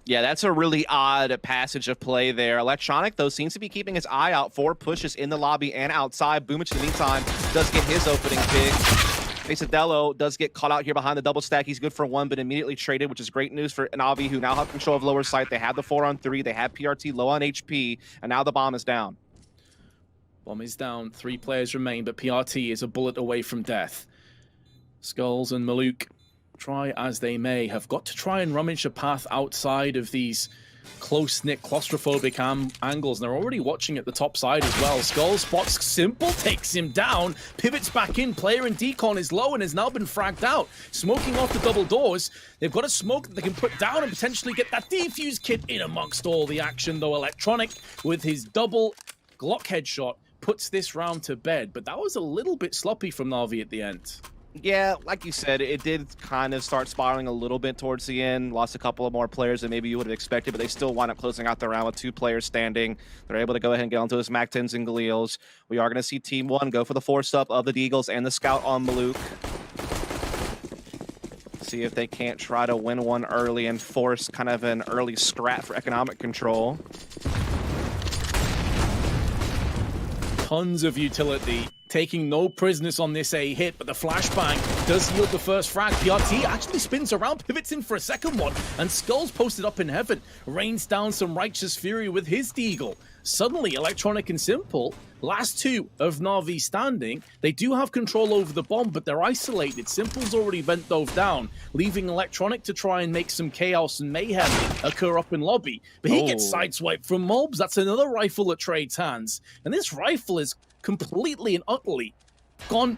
Yeah, that's a really odd passage of play there. Electronic, though, seems to be keeping his eye out for pushes in the lobby and outside. boomich, in the meantime, does get his opening pick. Pesadelo does get caught out here behind the double stack. He's good for one, but immediately traded, which is great news for NaVi, who now have control of lower site. They have the 4-on-3. They have PRT low on HP, and now the bomb is down. Bomb is down. 3 players remain, but PRT is a bullet away from death. Skulls and Maluk, try as they may, have got to try and rummage a path outside of these close-knit claustrophobic angles, and they're already watching at the top side as well. Skull spots Simple, takes him down, pivots back in. Player in decon is low and has now been fragged out. Smoking off the double doors. They've got a smoke that they can put down and potentially get that defuse kit in amongst all the action, though Electronic, with his double Glock headshot, puts this round to bed. But that was a little bit sloppy from NaVi at the end. Yeah, like you said, it did kind of start spiraling a little bit towards the end. Lost a couple of more players than maybe you would have expected, but they still wind up closing out the round with 2 players standing. They're able to go ahead and get onto his Mac 10s and Galeals. We are going to see TeamOne go for the force up of the Deagles and the Scout on Maluk. See if they can't try to win one early and force kind of an early scrap for economic control. Tons of utility, taking no prisoners on this A hit, but the flashbang does yield the first frag. PRT actually spins around, pivots in for a second one, and Skull's posted up in heaven, rains down some righteous fury with his Deagle. Suddenly, Electronic and Simple, last 2 of NaVi standing, they do have control over the bomb, but they're isolated. Simple's already vent dove down, leaving Electronic to try and make some chaos and mayhem occur up in lobby. But he gets sideswiped from mobs. That's another rifle that trades hands. And this rifle is completely and utterly gone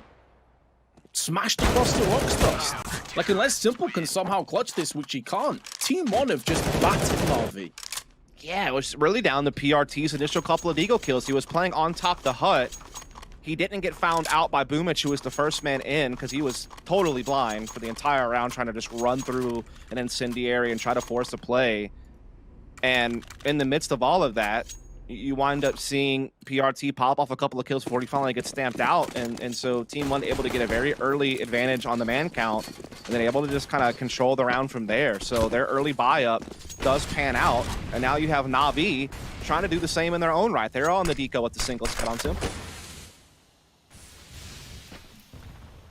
smashed across the rocks dust. Like, unless Simple can somehow clutch this, which he can't, TeamOne have just battered NaVi. Yeah, it was really down to PRT's initial couple of Deagle kills. He was playing on top the hut. He didn't get found out by boomich, who was the first man in, because he was totally blind for the entire round, trying to just run through an incendiary and try to force a play. And in the midst of all of that, you wind up seeing PRT pop off a couple of kills before he finally gets stamped out. And so TeamOne able to get a very early advantage on the man count, and then able to just kind of control the round from there. So their early buy-up does pan out, and now you have NaVi trying to do the same in their own right. They're on the deco with the single cut on Simple.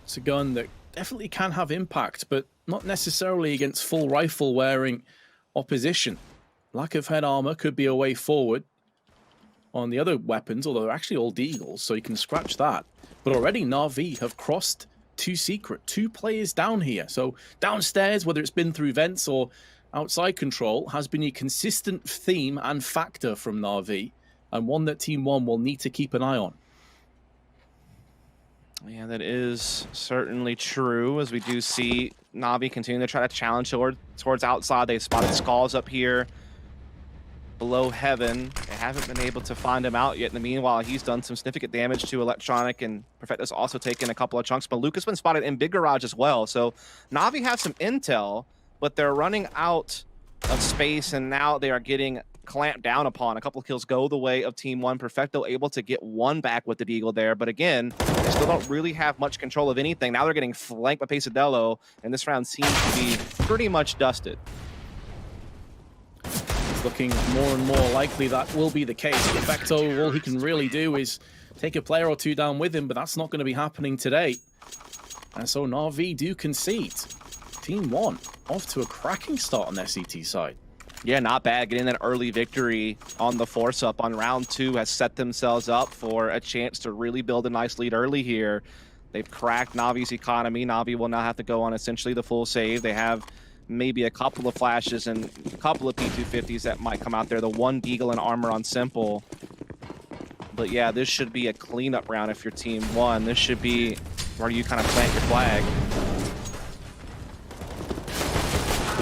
It's a gun that definitely can have impact, but not necessarily against full rifle-wearing opposition. Lack of head armor could be a way forward on the other weapons, although they're actually all Deagles, so you can scratch that. But already NaVi have crossed 2 secret, 2 players down here. So downstairs, whether it's been through vents or outside control, has been a consistent theme and factor from NaVi, and one that TeamOne will need to keep an eye on. Yeah, that is certainly true, as we do see NaVi continue to try to challenge towards outside. They spotted Skulls up here below heaven. They haven't been able to find him out yet. In the meanwhile, he's done some significant damage to Electronic, and Perfecto's also taken a couple of chunks. But Luke has been spotted in Big Garage as well. So NaVi have some intel, but they're running out of space, and now they are getting clamped down upon. A couple of kills go the way of TeamOne. Perfecto able to get one back with the Deagle there, but again, they still don't really have much control of anything. Now they're getting flanked by Pesadelo, and this round seems to be pretty much dusted. Looking more and more likely that will be the case. Perfecto, all he can really do is take a player or 2 down with him, but that's not going to be happening today. And so NaVi do concede. TeamOne off to a cracking start on their CT side. Yeah, not bad. Getting that early victory on the force up on round 2 has set themselves up for a chance to really build a nice lead early here. They've cracked NaVi's economy. NaVi will now have to go on essentially the full save. They have maybe a couple of flashes and a couple of P250s that might come out there. The 1 Deagle and armor on Simple. But yeah, this should be a cleanup round if you're TeamOne. This should be where you kind of plant your flag.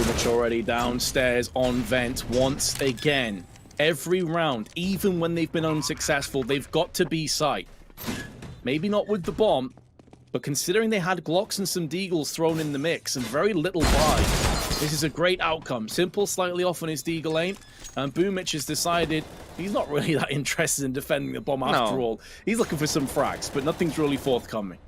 boomich already downstairs on vent once again. Every round, even when they've been unsuccessful, they've got to be sight. Maybe not with the bomb, but considering they had Glocks and some Deagles thrown in the mix and very little buy, this is a great outcome. Simple slightly off on his Deagle aim, and boomich has decided he's not really that interested in defending the bomb after all. He's looking for some frags, but nothing's really forthcoming.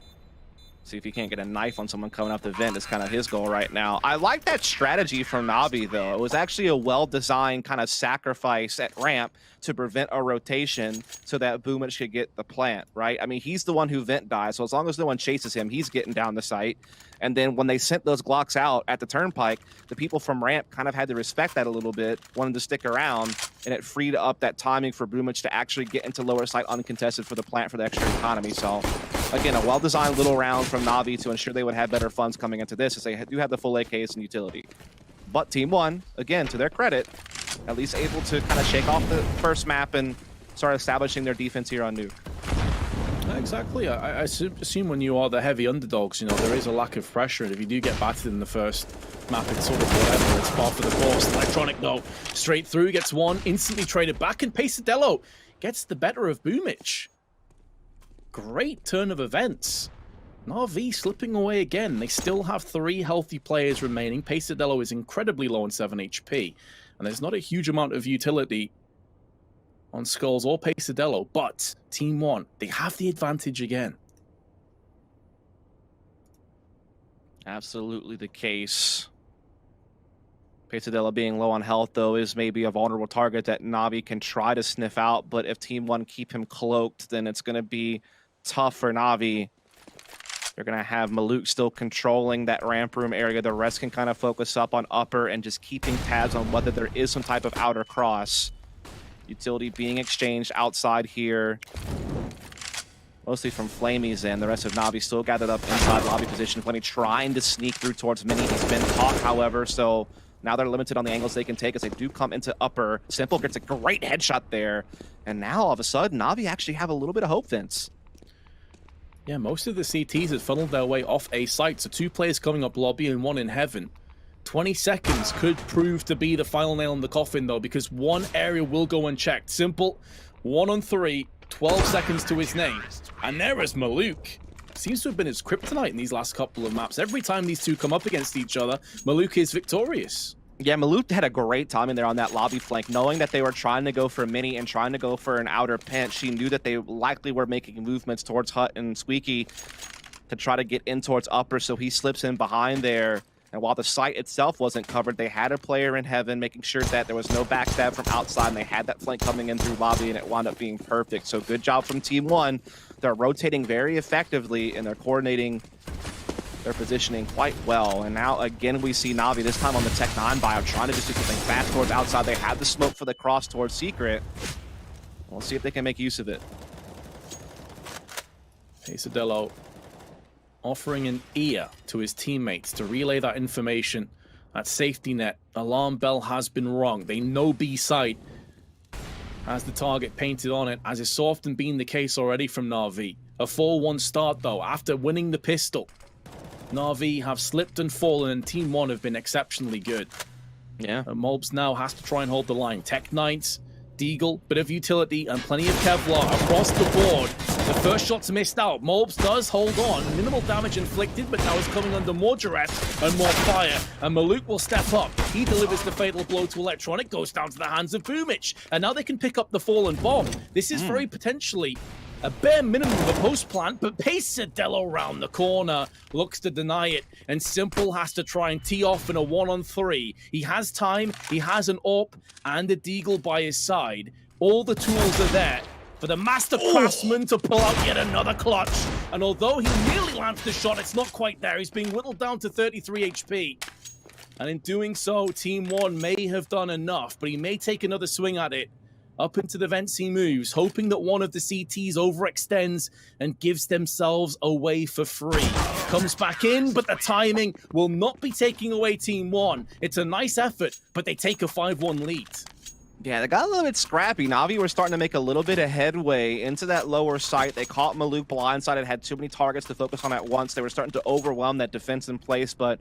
See if he can't get a knife on someone coming up the vent is kind of his goal right now. I like that strategy from NaVi, though. It was actually a well-designed kind of sacrifice at ramp to prevent a rotation so that woxic could get the plant, right? I mean, he's the one who vent dies, so as long as no one chases him, he's getting down the site. And then when they sent those Glocks out at the turnpike, the people from ramp kind of had to respect that a little bit, wanted to stick around, and it freed up that timing for woxic to actually get into lower site uncontested for the plant for the extra economy. So again, a well-designed little round from NaVi to ensure they would have better funds coming into this, as they do have the full AKs and utility. But TeamOne, again, to their credit, at least able to kind of shake off the first map and start establishing their defense here on Nuke. Exactly. I assume when you are the heavy underdogs, you know, there is a lack of pressure, and if you do get battered in the first map, it's sort of whatever. It's par for the course. Electronic, though, straight through, gets one, instantly traded back, and pesadelo gets the better of woxic. Great turn of events. NaVi slipping away again. They still have 3 healthy players remaining. pesadelo is incredibly low on 7 HP, and there's not a huge amount of utility on Skulls or pesadelo, but TeamOne, they have the advantage again. Absolutely the case. pesadelo being low on health, though, is maybe a vulnerable target that NaVi can try to sniff out, but if TeamOne keep him cloaked, then it's going to be tough for NaVi. They're going to have mylusik still controlling that ramp room area. The rest can kind of focus up on upper and just keeping tabs on whether there is some type of outer cross. Utility being exchanged outside here. Mostly from flamie's end. The rest of NaVi still gathered up inside lobby position. flamie trying to sneak through towards mini. He's been caught, however, so now they're limited on the angles they can take as they do come into upper. Simple gets a great headshot there. And now, all of a sudden, NaVi actually have a little bit of hope, Vince. Yeah, most of the CTs have funneled their way off A site, so 2 players coming up lobby and 1 in heaven. 20 seconds could prove to be the final nail in the coffin, though, because one area will go unchecked. Simple, 1 on 3, 12 seconds to his name. And there is mylusik. Seems to have been his kryptonite in these last couple of maps. Every time these two come up against each other, mylusik is victorious. Yeah, mylusik had a great time in there on that lobby flank, knowing that they were trying to go for a mini and trying to go for an outer pinch. She knew that they likely were making movements towards Hut and Squeaky to try to get in towards upper, so he slips in behind there. And while the site itself wasn't covered, they had a player in heaven, making sure that there was no backstab from outside, and they had that flank coming in through lobby, and it wound up being perfect. So good job from TeamOne. They're rotating very effectively, and they're coordinating their positioning quite well. And now, again, we see NaVi, this time on the Tech 9 bio, trying to just do something fast towards outside. They have the smoke for the cross towards qikert. We'll see if they can make use of it. pesadelo offering an ear to his teammates to relay that information. That safety net alarm bell has been rung. They know B site has the target painted on it, as is so often been the case already from NaVi. A 4-1 start, though, after winning the pistol. NaVi have slipped and fallen, and TeamOne have been exceptionally good. Yeah. Mobs now has to try and hold the line. Tech Knights, Deagle, bit of utility, and plenty of Kevlar across the board. The first shot's missed out. Mobs does hold on. Minimal damage inflicted, but now is coming under more duress and more fire. And mylusik will step up. He delivers the fatal blow to Electronic, goes down to the hands of woxic. And now they can pick up the fallen bomb. This is very potentially a bare minimum of a post plant, but pesadelo round the corner looks to deny it, and Simple has to try and tee off in a 1-on-3. He has time, he has an AWP, and a Deagle by his side. All the tools are there for the master craftsman to pull out yet another clutch. And although he nearly lands the shot, it's not quite there. He's being whittled down to 33 HP. And in doing so, TeamOne may have done enough, but he may take another swing at it. Up into the vents he moves, hoping that one of the CTs overextends and gives themselves away for free. Comes back in, but the timing will not be taking away TeamOne. It's a nice effort, but they take a 5-1 lead. Yeah, they got a little bit scrappy. NaVi were starting to make a little bit of headway into that lower site. They caught mylusik blindsided, had too many targets to focus on at once. They were starting to overwhelm that defense in place, but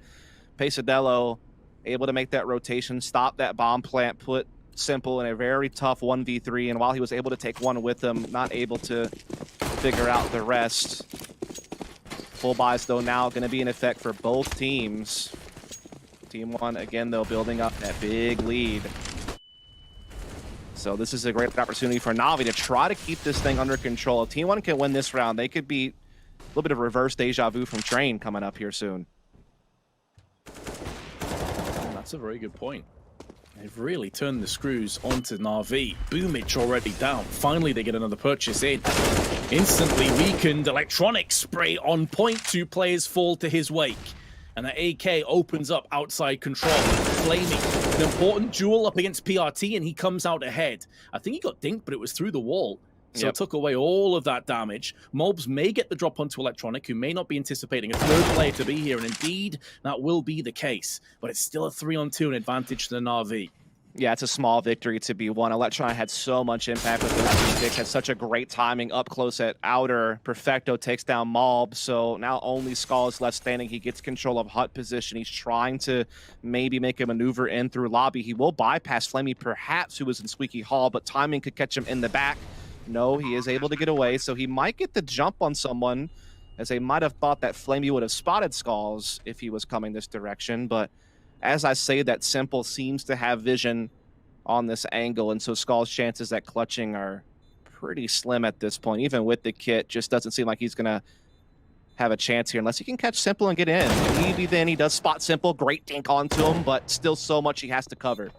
pesadelo able to make that rotation, stop that bomb plant, put Simple in a very tough 1v3, and while he was able to take one with him, not able to figure out the rest. Full buys, though, now going to be in effect for both teams. TeamOne, again, though, building up that big lead. So this is a great opportunity for NaVi to try to keep this thing under control. If TeamOne can win this round, they could beat little bit of reverse deja vu from Train coming up here soon. That's a very good point. They've really turned the screws onto NaVi. boomich already down. Finally, they get another purchase in. Instantly weakened electronic spray on point. 2 players fall to his wake. And the AK opens up outside control. flamie, an important duel up against PRT, and he comes out ahead. I think he got dinked, but it was through the wall. So it took away all of that damage. Mobs may get the drop onto Electronic, who may not be anticipating a 3rd player to be here, and indeed, that will be the case. But it's still a 3-on-2, an advantage to the NaVi. Yeah, it's a small victory to be won. Electronic had so much impact with those 2 picks, had such a great timing up close at outer. Perfecto takes down Mob, so now only Skull is left standing. He gets control of hut position. He's trying to maybe make a maneuver in through lobby. He will bypass flamie, perhaps, who was in Squeaky Hall, but timing could catch him in the back. No, he is able to get away, so he might get the jump on someone, as they might have thought that flamie would have spotted Skulls if he was coming this direction. But as I say, that Simple seems to have vision on this angle, and so Skull's chances at clutching are pretty slim at this point. Even with the kit, just doesn't seem like he's going to have a chance here unless he can catch Simple and get in. Maybe then he does spot Simple, great dink onto him, but still so much he has to cover.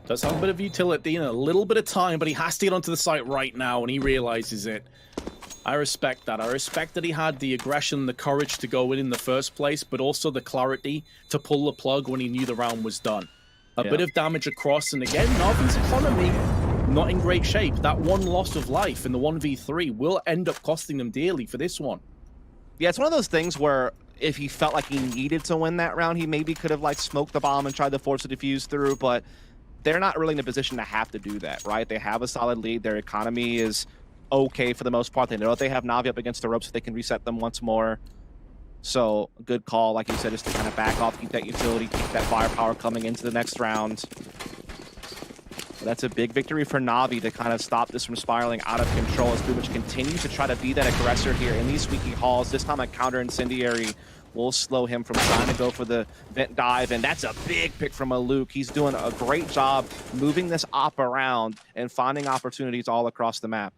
Does have a bit of utility and a little bit of time, but he has to get onto the site right now, and he realizes it. I respect that. I respect that he had the aggression, the courage to go in the first place, but also the clarity to pull the plug when he knew the round was done. A bit of damage across, and again, NaVi's economy not in great shape. That 1 loss of life in the 1v3 will end up costing them dearly for this one. Yeah, it's one of those things where if he felt like he needed to win that round, he maybe could have like smoked the bomb and tried to force a defuse through, but they're not really in a position to have to do that, right? They have a solid lead. Their economy is okay for the most part. They know that they have NaVi up against the ropes, so they can reset them once more. So, good call, like you said, is to kind of back off, keep that utility, keep that firepower coming into the next round. But that's a big victory for NaVi to kind of stop this from spiraling out of control as boomich continues to try to be that aggressor here in these squeaky halls. This time a counter incendiary will slow him from trying to go for the vent dive, and that's a big pick from Luke. He's doing a great job moving this op around and finding opportunities all across the map.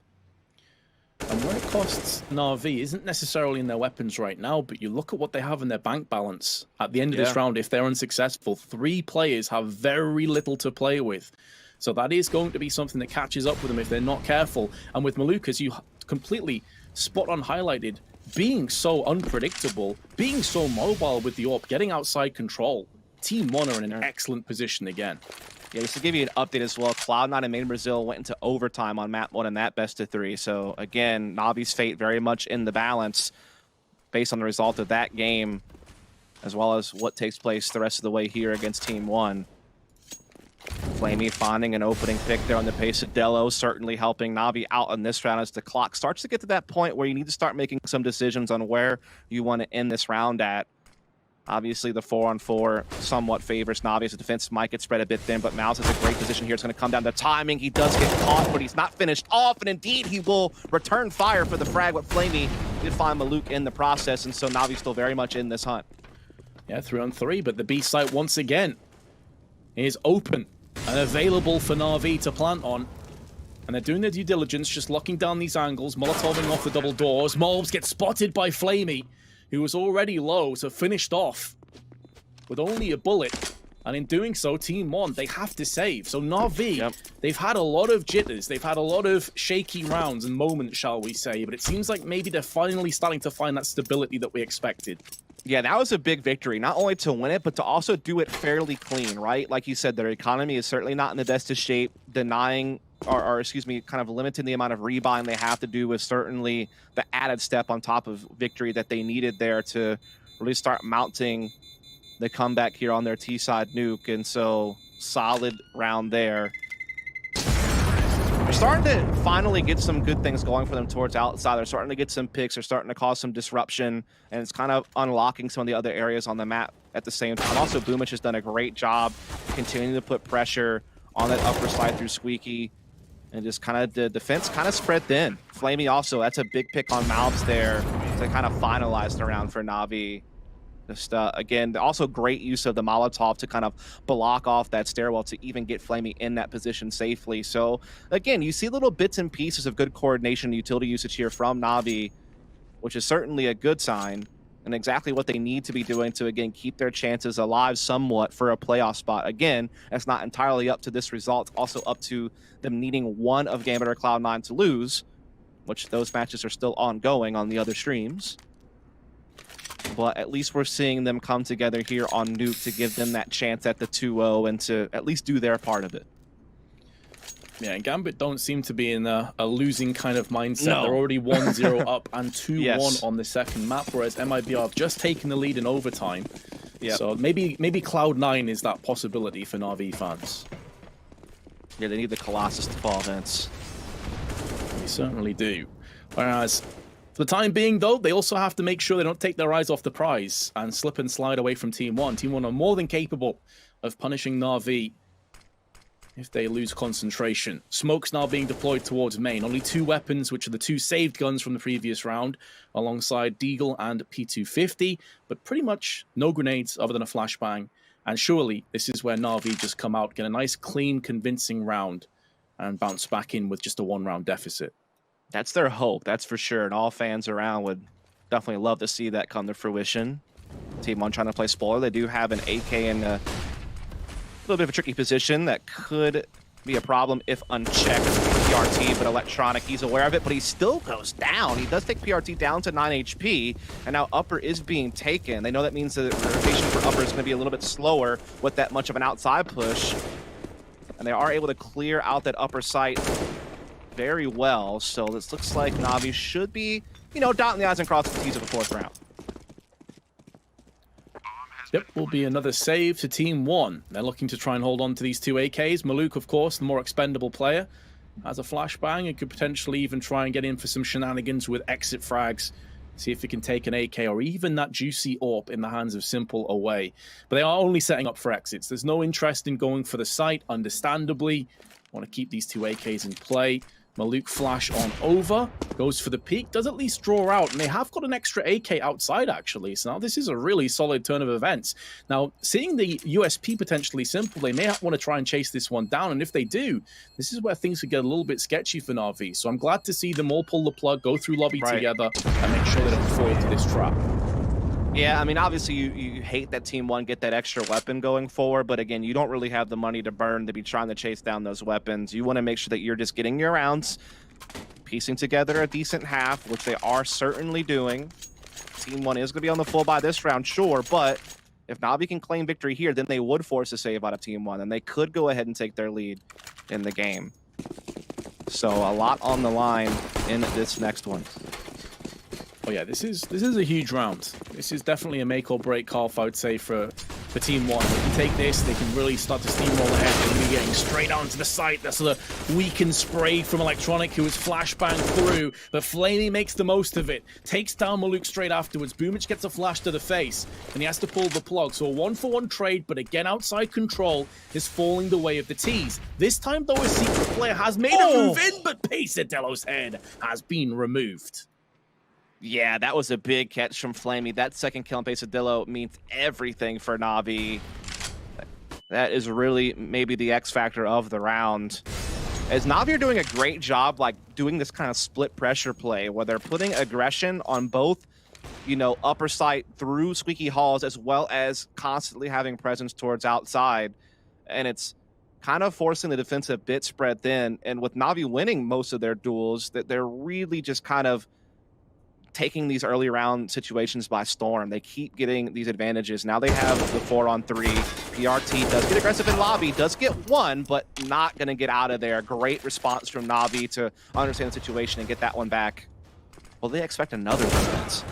And where it costs NaVi isn't necessarily in their weapons right now, but you look at what they have in their bank balance. At the end of this round, if they're unsuccessful, 3 players have very little to play with. So that is going to be something that catches up with them if they're not careful. And with Maluk, as you completely spot on highlighted, being so unpredictable, being so mobile with the AWP, getting outside control, TeamOne are in an excellent position again. Yeah, just to give you an update as well, Cloud9 and Main Brazil went into overtime on map 1 in that best of 3. So again, Navi's fate very much in the balance based on the result of that game, as well as what takes place the rest of the way here against TeamOne. flamie finding an opening pick there on the pace of Delo, certainly helping NaVi out on this round as the clock starts to get to that point where you need to start making some decisions on where you want to end this round at. Obviously, the 4-on-4 somewhat favors NaVi as the defense might get spread a bit thin, but Mouse is a great position here. It's going to come down to timing. He does get caught, but he's not finished off, and indeed he will return fire for the frag, but flamie did find Maluk in the process, and so NaVi's still very much in this hunt. Yeah, 3-on-3, but the B site once again is open and available for NaVi to plant on. And they're doing their due diligence, just locking down these angles, molotoving off the double doors. Mobs get spotted by flamie, who was already low, so finished off with only a bullet. And in doing so, TeamOne, they have to save. So NaVi, they've had a lot of jitters. They've had a lot of shaky rounds and moments, shall we say. But it seems like maybe they're finally starting to find that stability that we expected. Yeah, that was a big victory, not only to win it, but to also do it fairly clean, right? Like you said, their economy is certainly not in the best of shape. Denying, or excuse me, kind of limiting the amount of rebuying they have to do was certainly the added step on top of victory that they needed there to really start mounting the comeback here on their T-side nuke. And so, solid round there. They're starting to finally get some good things going for them towards outside. They're starting to get some picks. They're starting to cause some disruption, and it's kind of unlocking some of the other areas on the map at the same time. Also, boomich has done a great job continuing to put pressure on that upper side through Squeaky, and just kind of the defense kind of spread thin. flamie also, that's a big pick on Mouths there to kind of finalize the round for NaVi. Just, again, also great use of the Molotov to kind of block off that stairwell to even get flamie in that position safely. So, again, you see little bits and pieces of good coordination and utility usage here from NaVi. which is certainly a good sign and exactly what they need to be doing to, again, keep their chances alive somewhat for a playoff spot. Again, it's not entirely up to this result. It's also up to them needing one of Gambit or Cloud9 to lose, which those matches are still ongoing on the other streams. But at least we're seeing them come together here on Nuke to give them that chance at the 2-0 and to at least do their part of it. Yeah, and Gambit don't seem to be in a losing kind of mindset. No. They're already 1-0 up and 2-1 Yes. on the second map, whereas MIBR have just taken the lead in overtime. Yep. So maybe Cloud9 is that possibility for NaVi fans. Yeah, they need the Colossus to fall, Vince. They certainly do. Whereas, for the time being, though, they also have to make sure they don't take their eyes off the prize and slip and slide away from TeamOne. TeamOne are more than capable of punishing NaVi if they lose concentration. Smoke's now being deployed towards main. Only 2 weapons, which are the 2 saved guns from the previous round, alongside Deagle and P250, but pretty much no grenades other than a flashbang. And surely this is where NaVi just come out, get a nice, clean, convincing round, and bounce back in with just a 1-round deficit. That's their hope, that's for sure. And all fans around would definitely love to see that come to fruition. TeamOne trying to play spoiler. They do have an AK in a little bit of a tricky position that could be a problem if unchecked. PRT, but Electronic, he's aware of it, but he still goes down. He does take PRT down to 9 HP, and now Upper is being taken. They know that means the rotation for Upper is going to be a little bit slower with that much of an outside push, and they are able to clear out that upper site very well. So this looks like NaVi should be, you know, dotting the I's and crossing the T's of the 4th round. Yep, will be another save to TeamOne. They're looking to try and hold on to these 2 AKs. Maluk, of course, the more expendable player, has a flashbang and could potentially even try and get in for some shenanigans with exit frags. See if he can take an AK or even that juicy AWP in the hands of Simple away. But they are only setting up for exits. There's no interest in going for the site, understandably. Want to keep these 2 AKs in play. Maluk flash on over, goes for the peak, does at least draw out, and they have got an extra AK outside, actually. So now this is a really solid turn of events. Now, seeing the USP potentially Simple, they may want to try and chase this one down, and if they do, this is where things could get a little bit sketchy for NaVi. So I'm glad to see them all pull the plug, go through lobby together, and make sure they don't fall into this trap. Yeah, I mean, obviously you hate that TeamOne get that extra weapon going forward, but again, you don't really have the money to burn to be trying to chase down those weapons. You want to make sure that you're just getting your rounds, piecing together a decent half, which they are certainly doing. TeamOne is going to be on the full buy this round, sure, but if NaVi can claim victory here, then they would force a save out of TeamOne, and they could go ahead and take their lead in the game. So a lot on the line in this next one. Oh yeah, this is a huge round. This is definitely a make or break half, I would say, for TeamOne. They can take this, they can really start to steamroll ahead. They're going to be getting straight onto the site. That's a weakened spray from Electronic, who was flashbang through, but flamie makes the most of it. Takes down Maluk straight afterwards. Boomich gets a flash to the face, and he has to pull the plug. So a 1-for-1 trade, but again, outside control is falling the way of the T's. This time, though, a secret player has made a move in, but Pesadello's head has been removed. Yeah, that was a big catch from flamie. That second kill on Pesadello means everything for NaVi. That is really maybe the X factor of the round. As NaVi are doing a great job, like, doing this kind of split pressure play, where they're putting aggression on both, you know, upper site through squeaky halls, as well as constantly having presence towards outside. And it's kind of forcing the defensive bit spread thin. And with NaVi winning most of their duels, that they're really just kind of taking these early round situations by storm. They keep getting these advantages. Now they have the 4-on-3. PRT does get aggressive in lobby, does get one, but not going to get out of there. Great response from NaVi to understand the situation and get that one back. Well, they expect another defense.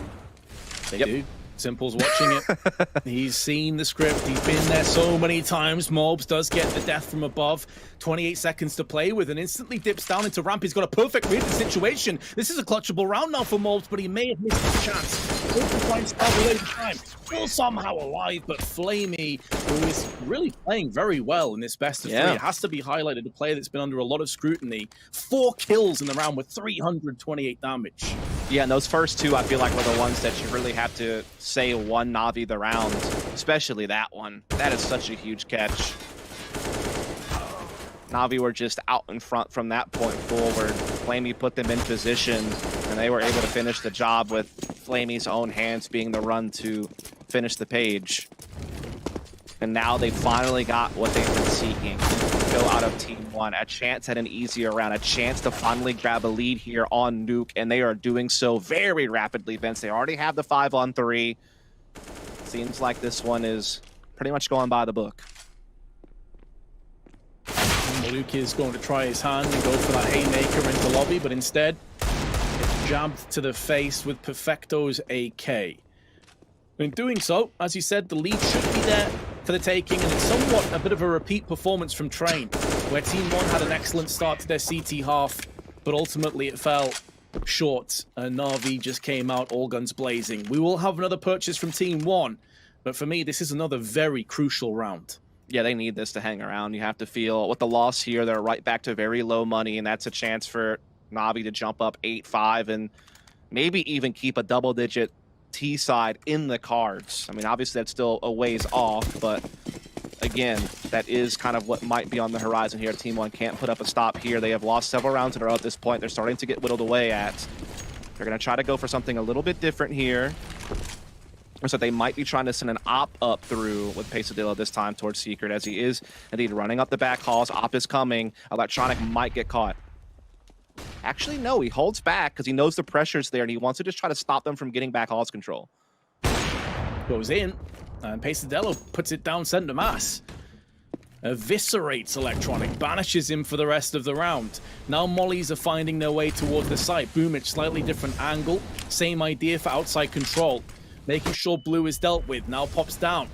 They do. Simple's watching it. He's seen the script. He's been there so many times. Morbs does get the death from above. 28 seconds to play with and instantly dips down into ramp. He's got a perfect read of the situation. This is a clutchable round now for Morbs, but he may have missed his chance. Open point start away the time. Still somehow alive, but flamie, who is really playing very well in this best of three. It has to be highlighted. A player that's been under a lot of scrutiny. 4 kills in the round with 328 damage. Yeah, and those first 2, I feel like, were the ones that you really have to say won NaVi the round, especially that one. That is such a huge catch. NaVi were just out in front from that point forward. flamie put them in position, and And they were able to finish the job with flamie's own hands being the run to finish the page. And now they finally got what they've been seeking. Go out of TeamOne, a chance at an easier round, a chance to finally grab a lead here on Nuke, and they are doing so very rapidly, Vince. They already have the 5-on-3. Seems like this one is pretty much going by the book. Luke is going to try his hand and go for that haymaker into lobby, but instead it's jabbed to the face with Perfecto's AK. In doing so, as you said, the lead should be there for the taking, and it's somewhat a bit of a repeat performance from Train, where TeamOne had an excellent start to their CT half, but ultimately it fell short, and NaVi just came out all guns blazing. We will have another purchase from TeamOne, but for me, this is another very crucial round. Yeah, they need this to hang around. You have to feel, with the loss here, they're right back to very low money, and that's a chance for NaVi to jump up 8-5 and maybe even keep a double-digit T side in the cards. I mean, obviously that's still a ways off, but again, that is kind of what might be on the horizon here. TeamOne can't put up a stop here. They have lost several rounds in a row at this point. They're starting to get whittled away at. They're going to try to go for something a little bit different here. So they might be trying to send an op up through with pesadillo this time towards qikert, as he is indeed running up the back halls. Op is coming. Electronic might get caught. Actually, no, he holds back because he knows the pressure's there and he wants to just try to stop them from getting back halls control. Goes in, and pesadillo puts it down center mass. Eviscerates Electronic, banishes him for the rest of the round. Now mollies are finding their way towards the site. boomich, slightly different angle. Same idea for outside control. Making sure blue is dealt with. Now pops down.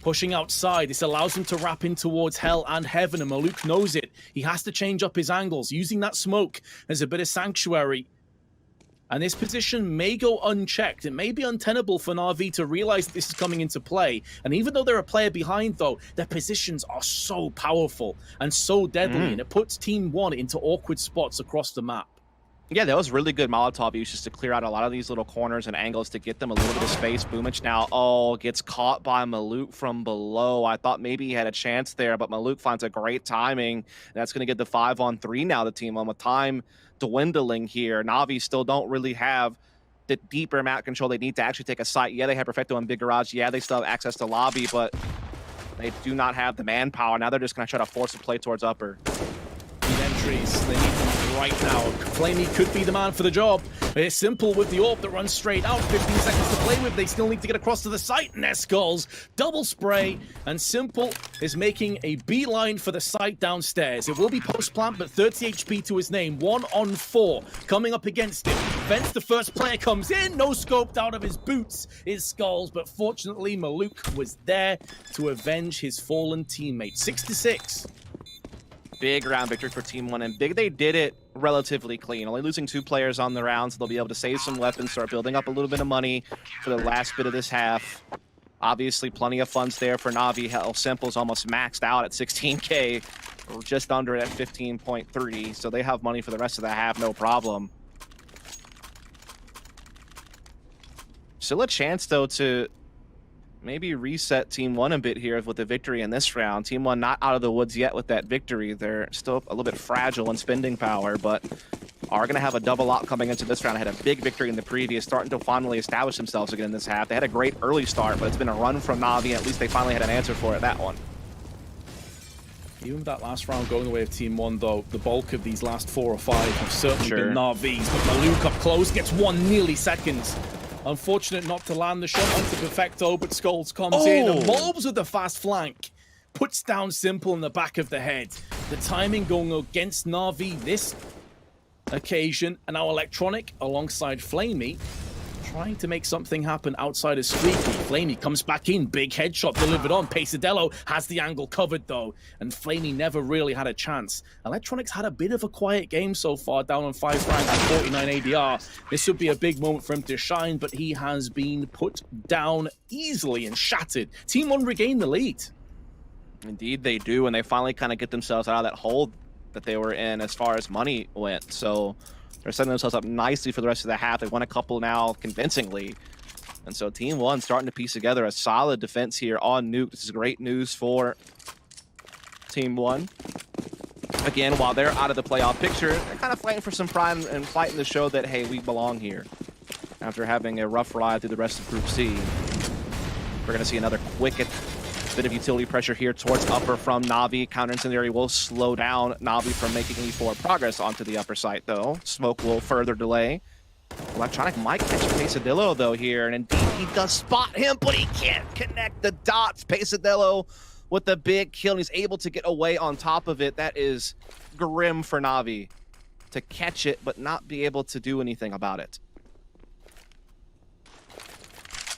Pushing outside, this allows him to wrap in towards hell and heaven, and Maluk knows it. He has to change up his angles, using that smoke as a bit of sanctuary. And this position may go unchecked. It may be untenable for NaVi to realize that this is coming into play. And even though they're a player behind, though, their positions are so powerful and so deadly, and it puts TeamOne into awkward spots across the map. Yeah, that was really good Molotov use just to clear out a lot of these little corners and angles to get them a little bit of space. boomich now, gets caught by Maluk from below. I thought maybe he had a chance there, but Maluk finds a great timing. And that's going to get the 5-on-3 now to TeamOne with time dwindling here. NaVi still don't really have the deeper map control they need to actually take a site. Yeah, they have Perfecto and Big Garage. Yeah, they still have access to lobby, but they do not have the manpower. Now they're just going to try to force a play towards upper. These entries, they need them right now. flamie could be the man for the job. It's simple with the AWP that runs straight out. 15 seconds to play with. They still need to get across to the site. And their skulls. Double spray. And Simple is making a beeline for the site downstairs. It will be post-plant, but 30 HP to his name. 1-on-4 coming up against him. Vents, the first player, comes in. No scoped out of his boots. His skulls. But fortunately, Maluk was there to avenge his fallen teammate. 6-6. Big round victory for TeamOne, and big they did it relatively clean. Only losing 2 players on the rounds. They'll be able to save some weapons, start building up a little bit of money for the last bit of this half. Obviously, plenty of funds there for NaVi. Hell, Simple's almost maxed out at 16K, or just under it at 15.3, so they have money for the rest of the half, no problem. Still a chance, though, to maybe reset TeamOne a bit here with the victory in this round. TeamOne not out of the woods yet with that victory. They're still a little bit fragile in spending power, but are going to have a double lock coming into this round. Had a big victory in the previous, starting to finally establish themselves again in this half. They had a great early start, but it's been a run from NaVi. At least they finally had an answer for it, that one. Even with that last round going the way of TeamOne, though, the bulk of these last 4 or 5 have certainly been NaVi's. But Maluk up close, gets 1 nearly seconds. Unfortunate not to land the shot onto Perfecto, but Skulls comes in and mobs with the fast flank. Puts down Simple in the back of the head. The timing going against NaVi this occasion. And now Electronic alongside flamie trying to make something happen outside of Squeaky. flamie comes back in, big headshot delivered on. pesadillo has the angle covered though, and flamie never really had a chance. Electronic's had a bit of a quiet game so far, down on 5 rank at 49 ADR. This would be a big moment for him to shine, but he has been put down easily and shattered. TeamOne regained the lead. Indeed they do, and they finally kind of get themselves out of that hole that they were in as far as money went. So they're setting themselves up nicely for the rest of the half. They won a couple now convincingly. And so TeamOne starting to piece together a solid defense here on Nuke. This is great news for TeamOne. again, while they're out of the playoff picture, they're kind of fighting for some pride and fighting to show that, hey, we belong here. After having a rough ride through the rest of Group C, we're going to see another quick bit of utility pressure here towards upper from NaVi. Counter incendiary will slow down NaVi from making any forward progress onto the upper site, though. Smoke will further delay. Electronic might catch pesadillo, though, here, and indeed he does spot him, but he can't connect the dots. Pesadillo with the big kill, and he's able to get away on top of it. That is grim for NaVi to catch it, but not be able to do anything about it.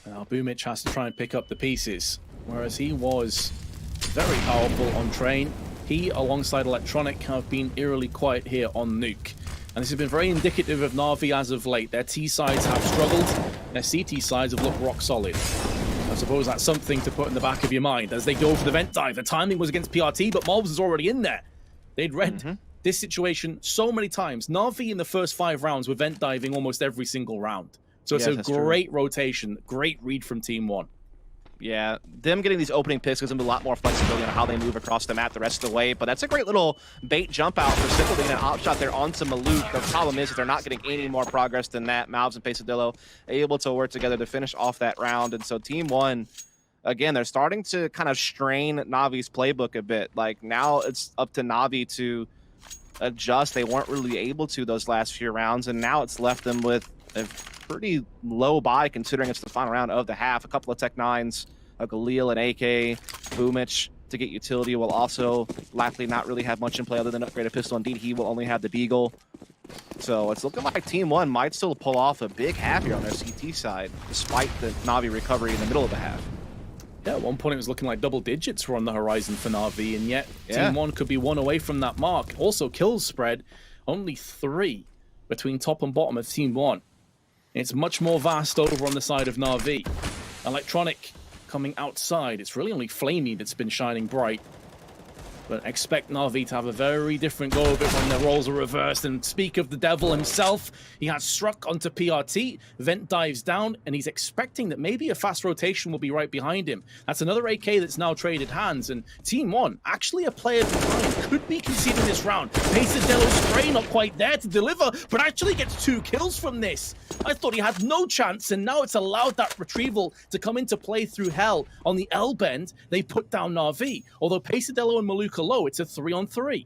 Now woxic has to try and pick up the pieces, whereas he was very powerful on train. He, alongside Electronic, have been eerily quiet here on Nuke. And this has been very indicative of NaVi as of late. Their T sides have struggled, their CT sides have looked rock solid. I suppose that's something to put in the back of your mind as they go for the vent dive. The timing was against PRT, but Mobs was already in there. They'd read this situation so many times. NaVi in the first 5 rounds were vent diving almost every single round. So it's a great rotation, great read from TeamOne. Yeah, them getting these opening picks gives them a lot more flexibility on how they move across the map the rest of the way, but that's a great little bait jump out for Simple getting an op shot there onto Maluk. The problem is that they're not getting any more progress than that. Malbs and Pesadillo able to work together to finish off that round, and so TeamOne, again, they're starting to kind of strain NaVi's playbook a bit. Like, now it's up to NaVi to adjust. They weren't really able to those last few rounds, and now it's left them with a pretty low buy considering it's the final round of the half. A couple of Tech 9s, a Galil and AK, woxic to get utility will also likely not really have much in play other than upgraded pistol. Indeed, he will only have the Deagle. So it's looking like TeamOne might still pull off a big half here on their CT side, despite the NaVi recovery in the middle of the half. Yeah, at one point it was looking like double digits were on the horizon for NaVi, and yet TeamOne could be one away from that mark. Also, kills spread, only 3 between top and bottom of TeamOne. It's much more vast over on the side of NaVi. Electronic coming outside. It's really only flamie that's been shining bright. But expect NaVi to have a very different go of it when their roles are reversed. And speak of the devil himself, he has struck onto PRT, vent dives down, and he's expecting that maybe a fast rotation will be right behind him. That's another AK that's now traded hands, and TeamOne, actually a player behind, could be conceding this round. Pesadillo's spray not quite there to deliver, but actually gets 2 kills from this. I thought he had no chance, and now it's allowed that retrieval to come into play through hell. On the L bend, they put down NaVi. Although Pesadillo and Maluk are low, it's a 3-on-3.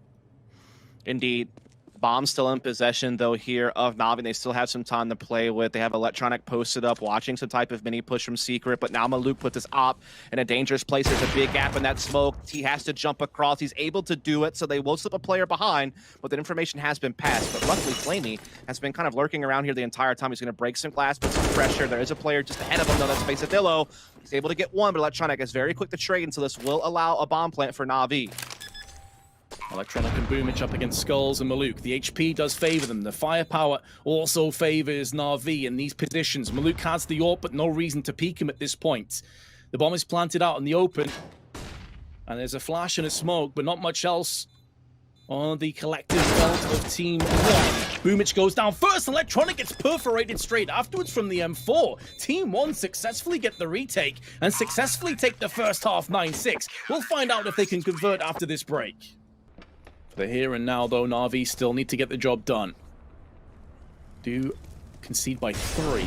Indeed. Bomb's still in possession, though, here of NaVi. They still have some time to play with. They have Electronic posted up, watching some type of mini push from Secret, but now Maluk puts his op in a dangerous place. There's a big gap in that smoke. He has to jump across. He's able to do it, so they will slip a player behind, but that information has been passed. But luckily, flamie has been kind of lurking around here the entire time. He's going to break some glass, put some pressure. There is a player just ahead of him, though. That's Pesadillo. He's able to get one, but Electronic is very quick to trade, and so this will allow a bomb plant for NaVi. Electronic and woxic up against Skulls and Maluk. The HP does favor them. The firepower also favors NaVi in these positions. Maluk has the AWP, but no reason to peek him at this point. The bomb is planted out in the open, and there's a flash and a smoke, but not much else on the collective belt of TeamOne. woxic goes down first. Electronic gets perforated straight afterwards from the M4. TeamOne successfully get the retake and successfully take the first half 9-6. We'll find out if they can convert after this break. For the here and now, though, NaVi still need to get the job done. Do concede by 3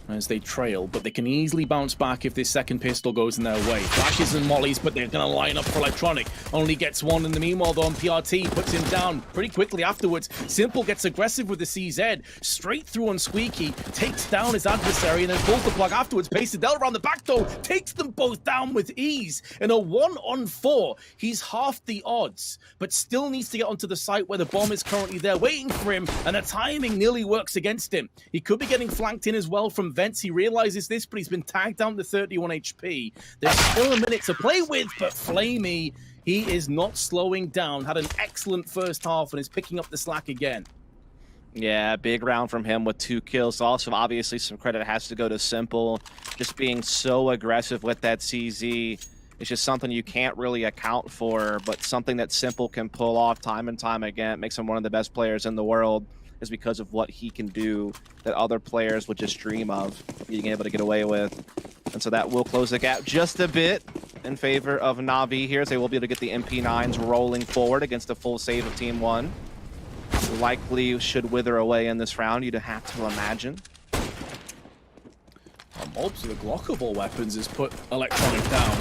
as they trail, but they can easily bounce back if this second pistol goes in their way. Flashes and mollies, but they're going to line up for Electronic. Only gets 1 in the meanwhile, though, on PRT. Puts him down pretty quickly afterwards. Simple gets aggressive with the CZ. Straight through on Squeaky. Takes down his adversary and then pulls the plug afterwards. Pesadillo around the back, though. Takes them both down with ease. In a 1-on-4, he's half the odds, but still needs to get onto the site where the bomb is currently there waiting for him, and the timing nearly works against him. He could be getting flanked in as well from vents. He realizes this, but he's been tagged down to 31 HP. There's still a minute to play with, but flamie, he is not slowing down. Had an excellent first half and is picking up the slack again. Yeah, big round from him with 2 kills. Also, obviously, some credit has to go to Simple. Just being so aggressive with that CZ. It's just something you can't really account for, but something that Simple can pull off time and time again. It makes him one of the best players in the world, is because of what he can do that other players would just dream of being able to get away with. And so that will close the gap just a bit. in favor of NaVi here, as they will be able to get the MP9s rolling forward against a full save of TeamOne. Likely should wither away in this round, you'd have to imagine. Mobs with the glockable weapons has put Electronic down.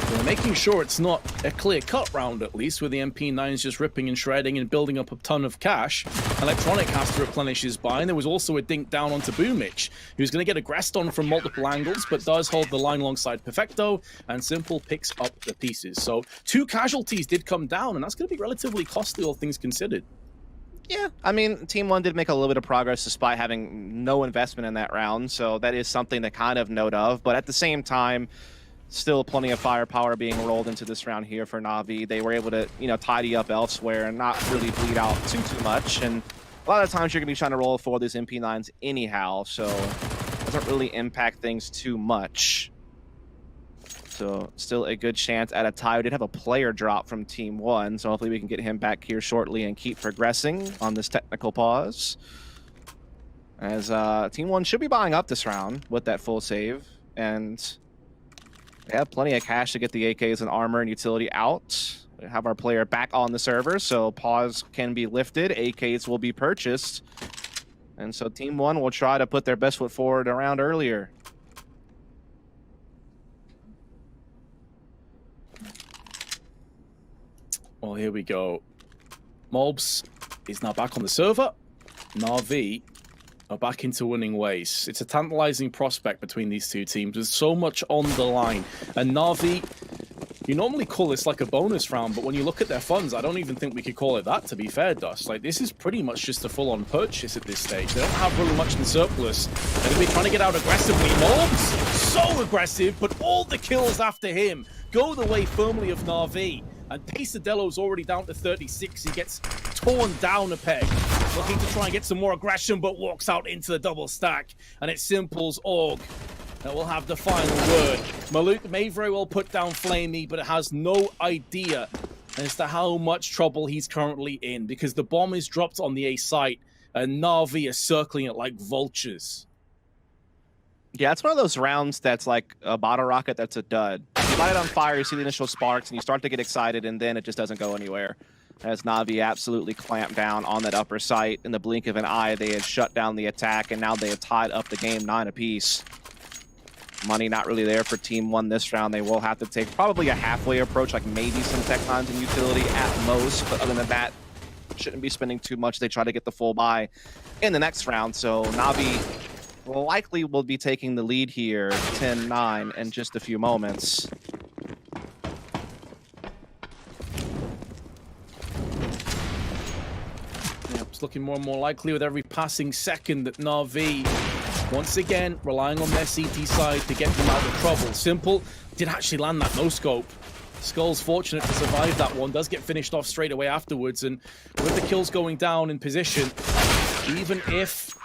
They're making sure it's not a clear-cut round, at least, with the MP9s just ripping and shredding and building up a ton of cash. Electronic has to replenish his buy, and there was also a dink down onto boomich, who's going to get aggressed on from multiple angles, but does hold the line alongside Perfecto, and Simple picks up the pieces. So 2 casualties did come down, and that's going to be relatively costly, all things considered. Yeah, I mean, TeamOne did make a little bit of progress despite having no investment in that round, so that is something to kind of note of. But at the same time, still plenty of firepower being rolled into this round here for NaVi. They were able to, you know, tidy up elsewhere and not really bleed out too much. And a lot of times you're going to be trying to roll for these MP9s anyhow, so it doesn't really impact things too much. So still a good chance at a tie. We did have a player drop from TeamOne, so hopefully we can get him back here shortly and keep progressing on this technical pause. As TeamOne should be buying up this round with that full save, and they have plenty of cash to get the AKs and armor and utility out. We have our player back on the server, so pause can be lifted. AKs will be purchased, and so TeamOne will try to put their best foot forward a round earlier. Well, here we go. Mobs is now back on the server. NaVi are back into winning ways. It's a tantalizing prospect between these two teams. There's so much on the line. And NaVi, you normally call this like a bonus round, but when you look at their funds, I don't even think we could call it that, to be fair, Dust. Like, this is pretty much just a full-on purchase at this stage. They don't have really much in surplus. They're going to be trying to get out aggressively. Mobs, so aggressive, but all the kills after him go the way firmly of NaVi. And Pesadello's already down to 36. He gets torn down a peg. Looking to try and get some more aggression, but walks out into the double stack. And it's Simple's Org that will have the final word. Maluk may very well put down flamie, but it has no idea as to how much trouble he's currently in, because the bomb is dropped on the A site, and NaVi is circling it like vultures. Yeah, it's one of those rounds that's like a bottle rocket that's a dud. You light it on fire, you see the initial sparks, and you start to get excited, and then it just doesn't go anywhere. As NaVi absolutely clamped down on that upper site. In the blink of an eye, they had shut down the attack, and now they have tied up the game 9 apiece. Money not really there for TeamOne this round. They will have to take probably a halfway approach, like maybe some tech nines and utility at most, but other than that, shouldn't be spending too much. They try to get the full buy in the next round, so NaVi likely will be taking the lead here, 10-9 in just a few moments. Yep, it's looking more and more likely with every passing second that NaVi, once again, relying on their CT side to get them out of trouble. Simple did actually land that no-scope. Skull's fortunate to survive that one, does get finished off straight away afterwards, and with the kills going down in position, even if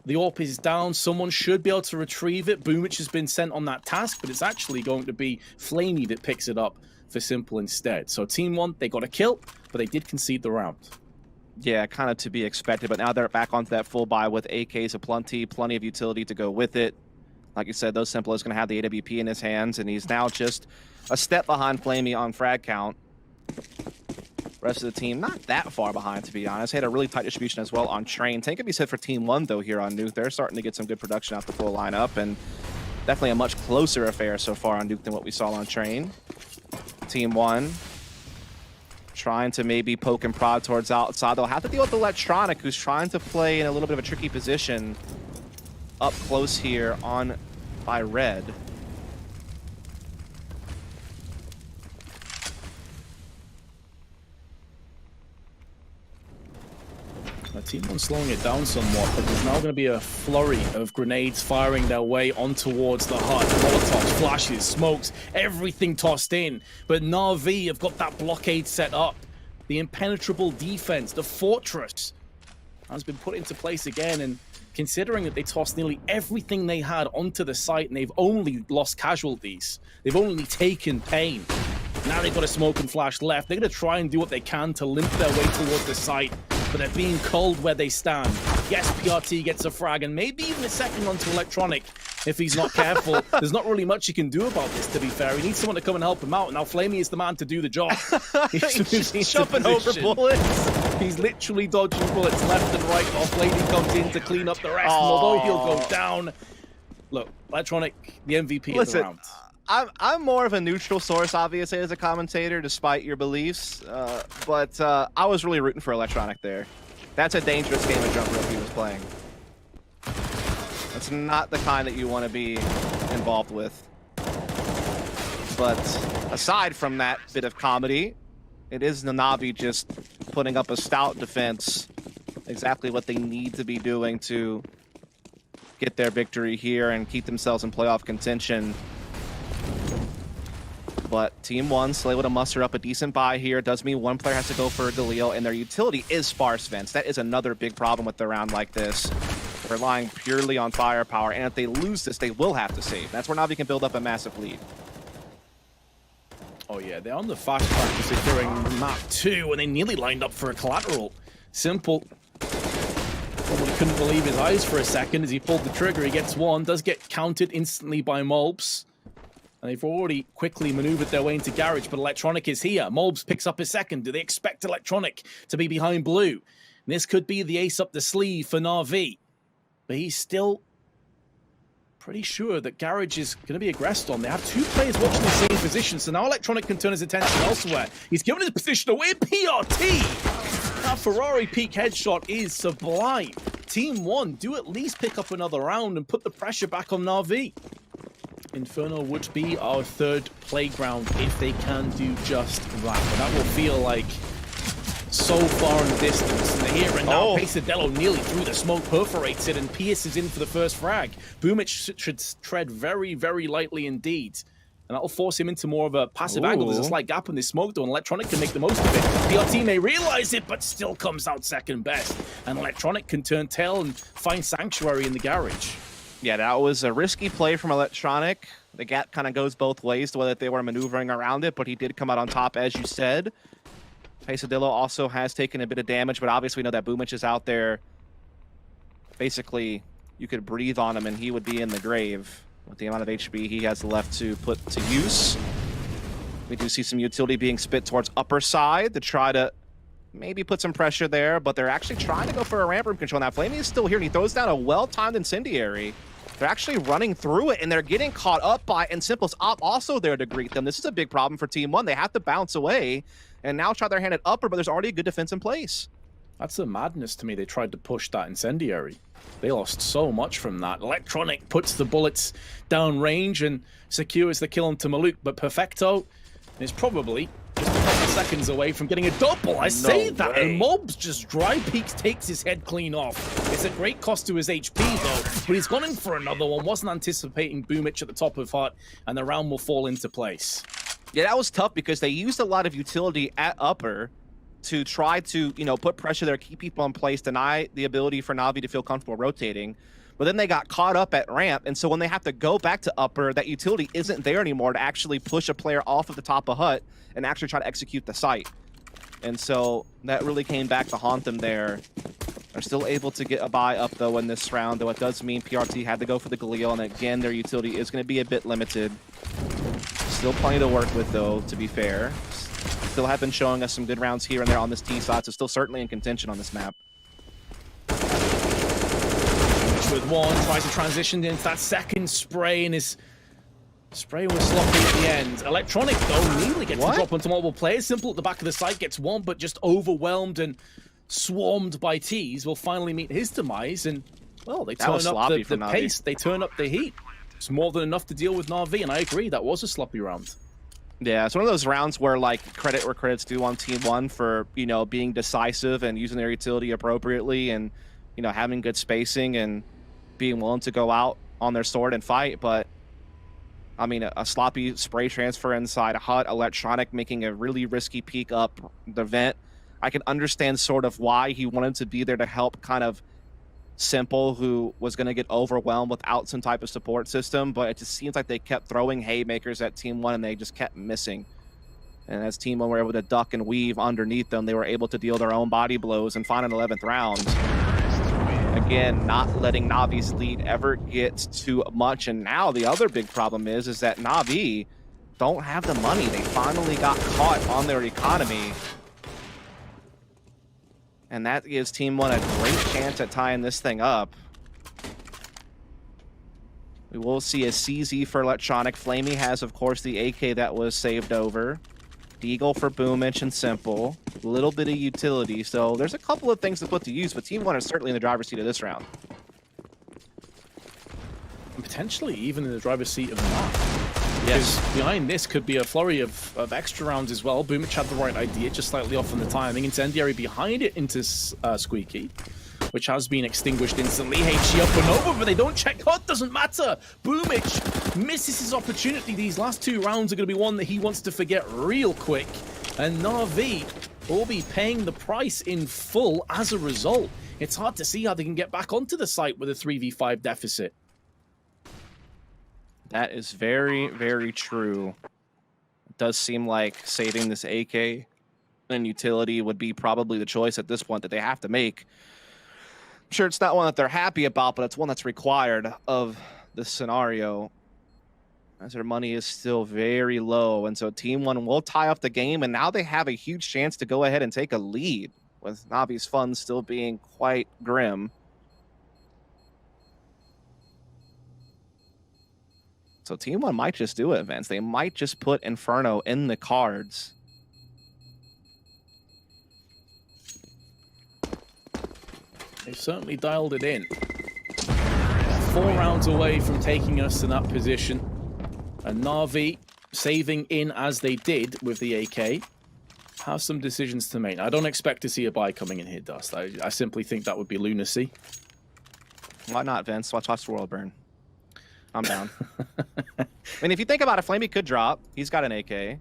the AWP is down, someone should be able to retrieve it. boomich has been sent on that task, but it's actually going to be flamie that picks it up for Simple instead. So TeamOne, they got a kill, but they did concede the round. Yeah, kind of to be expected, but now they're back onto that full buy with AKs aplenty, plenty of utility to go with it. Like you said, though, Simple is going to have the AWP in his hands, and he's now just a step behind flamie on frag count. Rest of the team, not that far behind, to be honest. Had a really tight distribution as well on Train. Tank could be set for TeamOne, though, here on Nuke. They're starting to get some good production out the full lineup, and definitely a much closer affair so far on Nuke than what we saw on Train. TeamOne trying to maybe poke and prod towards outside. They'll have to deal with Electronic, who's trying to play in a little bit of a tricky position up close here on by Red. TeamOne slowing it down somewhat, but there's now going to be a flurry of grenades firing their way on towards the hut. Molotovs, flashes, smokes, everything tossed in. But NaVi have got that blockade set up. The impenetrable defense, the fortress, has been put into place again. And considering that they tossed nearly everything they had onto the site and they've only lost casualties, they've only taken pain. Now they've got a smoke and flash left. They're going to try and do what they can to limp their way towards the site, but they're being culled where they stand. Yes, PRT gets a frag, and maybe even a second onto Electronic, if he's not careful. There's not really much he can do about this, to be fair. He needs someone to come and help him out. Now, flamie is the man to do the job. He's just jumping over bullets. He's literally dodging bullets left and right while flamie comes in to clean up the rest. And although he'll go down, look, Electronic, the MVP of the round. I'm more of a neutral source, obviously, as a commentator, despite your beliefs. But I was really rooting for Electronic there. That's a dangerous game of jump rope he was playing. That's not the kind that you want to be involved with. But aside from that bit of comedy, it is NaVi just putting up a stout defense. Exactly what they need to be doing to get their victory here and keep themselves in playoff contention. But TeamOne still able to muster up a decent buy here. It does mean one player has to go for a Galil, and their utility is sparse vents. That is another big problem with the round like this. Relying purely on firepower, and if they lose this, they will have to save. That's where NaVi can build up a massive lead. Oh yeah, they're on the fast track securing map 2, and they nearly lined up for a collateral. Simple. Probably couldn't believe his eyes for a second as he pulled the trigger. He gets one, does get counted instantly by Molbs. And they've already quickly maneuvered their way into Garage, but Electronic is here. Molbs picks up his second. Do they expect Electronic to be behind blue? And this could be the ace up the sleeve for NaVi. But he's still pretty sure that Garage is going to be aggressed on. They have two players watching the same position, so now Electronic can turn his attention elsewhere. He's given his position away. PRT! That Ferrari peak headshot is sublime. TeamOne do at least pick up another round and put the pressure back on NaVi. Inferno would be our third playground if they can do just that. But that will feel like so far in the distance. And here and now, pesadelo nearly through the smoke, perforates it, and pierces in for the first frag. woxic should tread very, very lightly indeed. And that'll force him into more of a passive angle. There's a slight gap in this smoke, though, and Electronic can make the most of it. PRT may realize it, but still comes out second best. And Electronic can turn tail and find sanctuary in the Garage. Yeah, that was a risky play from Electronic. The gap kind of goes both ways, the way that they were maneuvering around it, but he did come out on top, as you said. Pesadillo also has taken a bit of damage, but obviously we know that woxic is out there. Basically, you could breathe on him and he would be in the grave with the amount of HP he has left to put to use. We do see some utility being spit towards upper side to try to maybe put some pressure there, but they're actually trying to go for a ramp room control. Now, flamie is still here, and he throws down a well-timed incendiary. They're actually running through it, and they're getting caught up by it, and Simple's also there to greet them. This is a big problem for TeamOne. They have to bounce away and now try their hand at upper, but there's already a good defense in place. That's a madness to me. They tried to push that incendiary. They lost so much from that. Electronic puts the bullets down range and secures the kill onto Maluk, but Perfecto is probably just a couple seconds away from getting a double. I say that, and Mobs just dry peaks, takes his head clean off. It's a great cost to his HP, though, but he's gone in for another one. Wasn't anticipating woxic at the top of hut, and the round will fall into place. Yeah, that was tough because they used a lot of utility at upper to try to, you know, put pressure there, keep people in place, deny the ability for NaVi to feel comfortable rotating. But then they got caught up at ramp, and so when they have to go back to upper, that utility isn't there anymore to actually push a player off of the top of hut and actually try to execute the site. And so that really came back to haunt them there. They're still able to get a buy up, though, in this round, though it does mean PRT had to go for the Galil, and again, their utility is going to be a bit limited. Still plenty to work with, though, to be fair. Still have been showing us some good rounds here and there on this T side, so still certainly in contention on this map. With one, tries to transition into that second spray, and his spray was sloppy at the end. Electronic, though, nearly gets the drop onto multiple players. Simple at the back of the site gets one, but just overwhelmed and swarmed by T's will finally meet his demise, and, well, they turn up the pace, they turn up the heat. It's more than enough to deal with NaVi, and I agree, that was a sloppy round. Yeah, it's one of those rounds where, like, credit where credit's due on TeamOne for, you know, being decisive and using their utility appropriately and, you know, having good spacing and being willing to go out on their sword and fight. But, I mean, a sloppy spray transfer inside a hut, Electronic making a really risky peek up the vent. I can understand sort of why he wanted to be there to help kind of Simple, who was going to get overwhelmed without some type of support system, but it just seems like they kept throwing haymakers at TeamOne and they just kept missing. And as TeamOne were able to duck and weave underneath them, they were able to deal their own body blows and find an 11th round. again, not letting NaVi's lead ever get too much. And now the other big problem is that NaVi don't have the money. They finally got caught on their economy. And that gives TeamOne a great chance at tying this thing up. We will see a CZ for electronic. flamie has, of course, the AK that was saved over. Deagle for boomich and simple. A little bit of utility. So there's a couple of things to put to use, but TeamOne is certainly in the driver's seat of this round. And potentially even in the driver's seat of the map. Yes. Because behind this could be a flurry of extra rounds as well. boomich had the right idea, just slightly off on the timing. Incendiary behind it into Squeaky, which has been extinguished instantly. HG up and over, but they don't check. Oh, it doesn't matter. boomich misses his opportunity. These last 2 rounds are going to be one that he wants to forget real quick. And NaVi will be paying the price in full as a result. It's hard to see how they can get back onto the site with a 3v5 deficit. That is very, very true. It does seem like saving this AK and utility would be probably the choice at this point that they have to make. I'm sure it's not one that they're happy about, but it's one that's required of this scenario, as their money is still very low. And so TeamOne will tie up the game, and now they have a huge chance to go ahead and take a lead, with NaVi's funds still being quite grim. So TeamOne might just do it, Vince. They might just put Inferno in the cards. They've certainly dialed it in. 4 rounds away from taking us in that position. And NaVi, saving in as they did with the AK, have some decisions to make. I don't expect to see a buy coming in here, Dust. I simply think that would be lunacy. Why not, Vince? Watch the world burn. I'm down. I mean, if you think about it, flamie could drop. He's got an AK.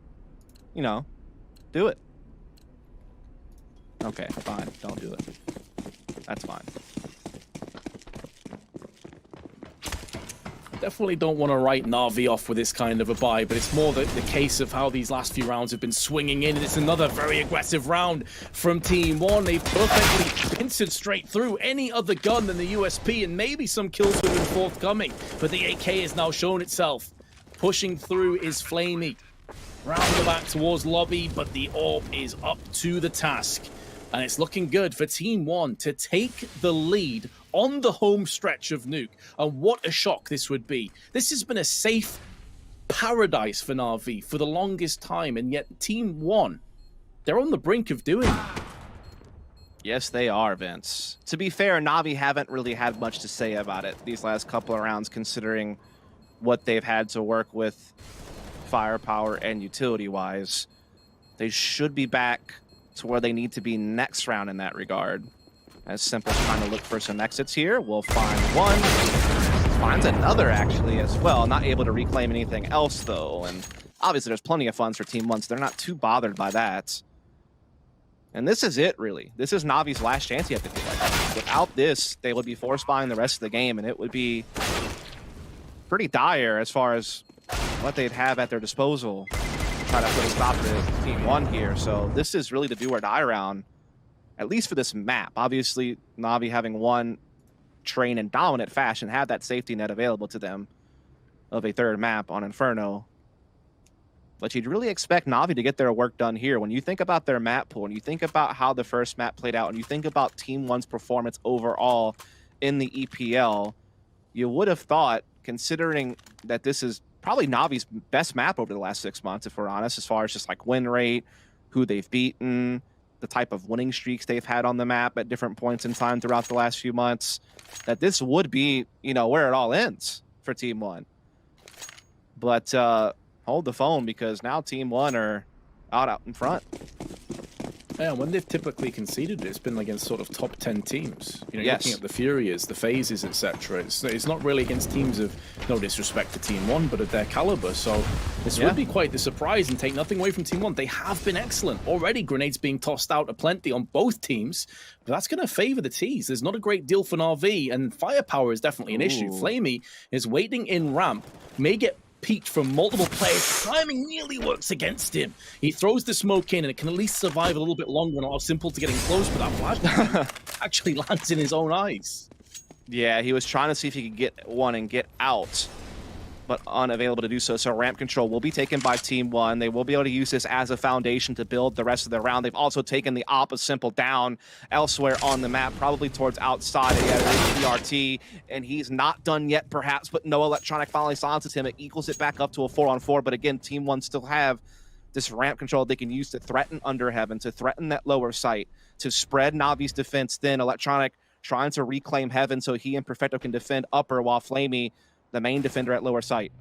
You know, do it. Okay, fine. Don't do it. That's fine. Definitely don't want to write NaVi off with this kind of a buy, but it's more the case of how these last few rounds have been swinging in, and it's another very aggressive round from TeamOne. They've perfectly pincered straight through any other gun than the USP, and maybe some kills would have been forthcoming, but the AK has now shown itself. Pushing through is flamie. Round the back towards lobby, but the orb is up to the task. And it's looking good for TeamOne to take the lead on the home stretch of Nuke. And what a shock this would be. This has been a safe paradise for NaVi for the longest time, and yet TeamOne, they're on the brink of doing it. Yes, they are, Vince. To be fair, NaVi haven't really had much to say about it these last couple of rounds, considering what they've had to work with firepower and utility-wise. They should be back to where they need to be next round in that regard. As Simple's trying to look for some exits here. We'll find one. Finds another, actually, as well. Not able to reclaim anything else, though. And obviously, there's plenty of funds for TeamOne, so they're not too bothered by that. And this is it, really. This is NaVi's last chance, you have to feel like. Without this, they would be force buying the rest of the game, and it would be pretty dire as far as what they'd have at their disposal. Try to put a stop to TeamOne here. So this is really the do or die round, at least for this map. Obviously, NaVi having won train in dominant fashion, have that safety net available to them of a third map on Inferno. But you'd really expect NaVi to get their work done here. When you think about their map pool, and you think about how the first map played out, and you think about TeamOne's performance overall in the EPL, you would have thought, considering that this is probably NaVi's best map over the last 6 months, if we're honest, as far as just like win rate, who they've beaten, the type of winning streaks they've had on the map at different points in time throughout the last few months, that this would be, you know, where it all ends for TeamOne. But hold the phone, because now TeamOne are out in front. Yeah, when they've typically conceded, it's been against sort of top 10 teams. You know, yes. Looking at the Furious, the Phases, etc. It's not really against teams of, no disrespect to TeamOne, but of their caliber. So this would be quite the surprise, and take nothing away from TeamOne. They have been excellent. Already grenades being tossed out aplenty on both teams, but that's going to favor the T's. There's not a great deal for NaVi, and firepower is definitely an issue. flamie is waiting in ramp, may get peaked from multiple players. Timing nearly works against him. He throws the smoke in, and it can at least survive a little bit longer and allow Simple to getting close, but that flash actually lands in his own eyes. Yeah, he was trying to see if he could get one and get out, but unavailable to do so. So ramp control will be taken by TeamOne. They will be able to use this as a foundation to build the rest of the round. They've also taken the op of Simple down elsewhere on the map, probably towards outside. He has PRT, and he's not done yet, perhaps, but no electronic finally silences him. It equals it back up to a 4-on-4, but again, TeamOne still have this ramp control they can use to threaten under heaven, to threaten that lower site, to spread NaVi's defense thin. Electronic trying to reclaim heaven so he and Perfecto can defend upper, while flamie, the main defender at lower site,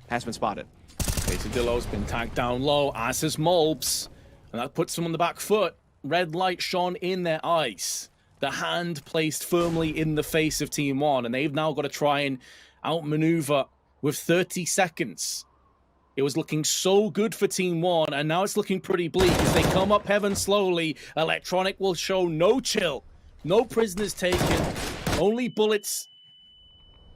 has been spotted. Pesadillo's been tagged down low, as has Molbs, and that puts him on the back foot. Red light shone in their eyes. The hand placed firmly in the face of TeamOne, and they've now got to try and outmaneuver with 30 seconds. It was looking so good for TeamOne, and now it's looking pretty bleak as they come up heaven slowly. Electronic will show no chill. No prisoners taken. Only bullets